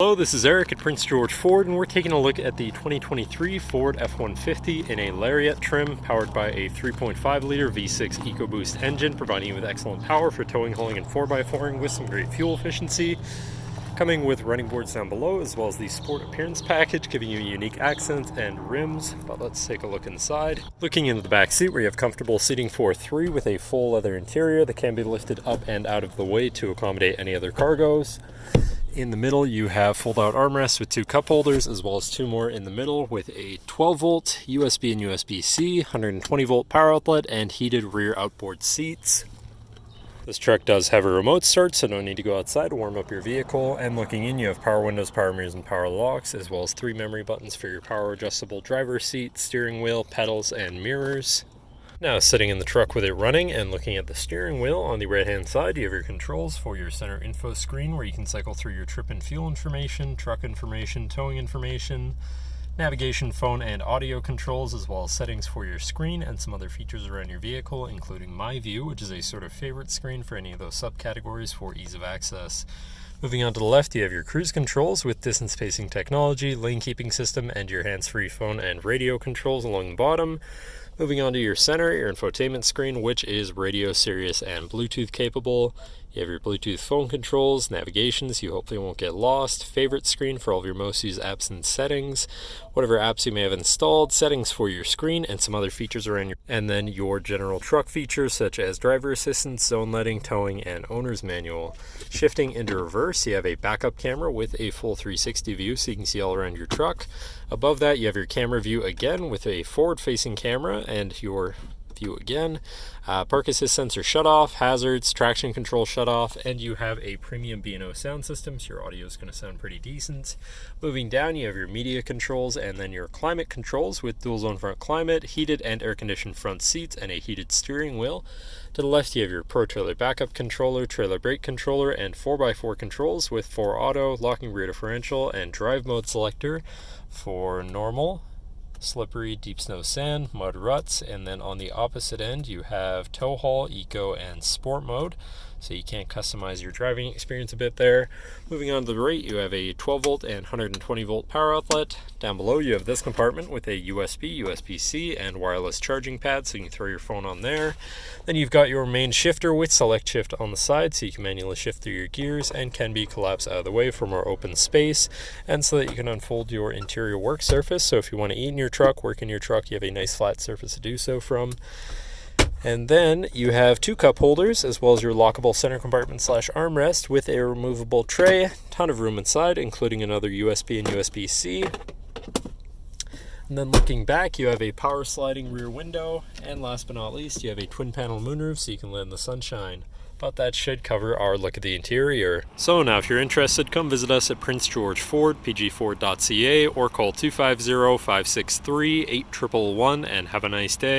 Hello, this is Eric at Prince George Ford, and we're taking a look at the 2023 Ford F-150 in a Lariat trim powered by a 3.5-liter V6 EcoBoost engine, providing you with excellent power for towing, hauling, and 4x4ing with some great fuel efficiency. Coming with running boards down below, as well as the Sport Appearance package, giving you unique accents and rims. But let's take a look inside. Looking into the back seat, where you have comfortable seating for three with a full leather interior that can be lifted up and out of the way to accommodate any other cargoes. In the middle, you have fold-out armrests with two cup holders, as well as two more in the middle with a 12-volt USB and USB-C, 120-volt power outlet, and heated rear outboard seats. This truck does have a remote start, so no need to go outside to warm up your vehicle. And looking in, you have power windows, power mirrors, and power locks, as well as 3 memory buttons for your power adjustable driver's seat, steering wheel, pedals, and mirrors. Now, sitting in the truck with it running and looking at the steering wheel, on the right-hand side, you have your controls for your center info screen, where you can cycle through your trip and fuel information, truck information, towing information, navigation, phone, and audio controls, as well as settings for your screen and some other features around your vehicle, including My View, which is a sort of favorite screen for any of those subcategories for ease of access. Moving on to the left, you have your cruise controls with distance spacing technology, lane keeping system, and your hands-free phone and radio controls along the bottom. Moving on to your center, your infotainment screen, which is radio, Sirius, and Bluetooth capable. You have your Bluetooth phone controls, navigations, you hopefully won't get lost, favorite screen for all of your most used apps and settings, whatever apps you may have installed, settings for your screen, and some other features around and then your general truck features such as driver assistance, zone lighting, towing, and owner's manual. Shifting into reverse, you have a backup camera with a full 360 view so you can see all around your truck. Above that, you have your camera view again with a forward-facing camera and your view again. Park assist sensor shut off, hazards, traction control shut off, and you have a premium B&O sound system, so your audio is going to sound pretty decent. Moving down, you have your media controls and then your climate controls with dual zone front climate, heated and air conditioned front seats, and a heated steering wheel. To the left, you have your Pro Trailer backup controller, trailer brake controller, and 4x4 controls with 4 auto, locking rear differential, and drive mode selector for normal, slippery, deep snow, sand, mud, ruts. And then on the opposite end, you have tow haul, eco, and sport mode, so you can customize your driving experience a bit there. Moving on to the right, you have a 12-volt and 120-volt power outlet. Down below, you have this compartment with a USB, USB-C, and wireless charging pad, so you can throw your phone on there. Then you've got your main shifter with select shift on the side, so you can manually shift through your gears and can be collapsed out of the way for more open space, and so that you can unfold your interior work surface. So if you want to eat in your truck, work in your truck, you have a nice flat surface to do so from. And then you have 2 cup holders, as well as your lockable center compartment / armrest with a removable tray. Ton of room inside, including another USB and USB-C. And then looking back, you have a power sliding rear window. And last but not least, you have a twin panel moonroof so you can let in the sunshine. But that should cover our look at the interior. So now if you're interested, come visit us at Prince George Ford, pgford.ca, or call 250-563-8111 and have a nice day.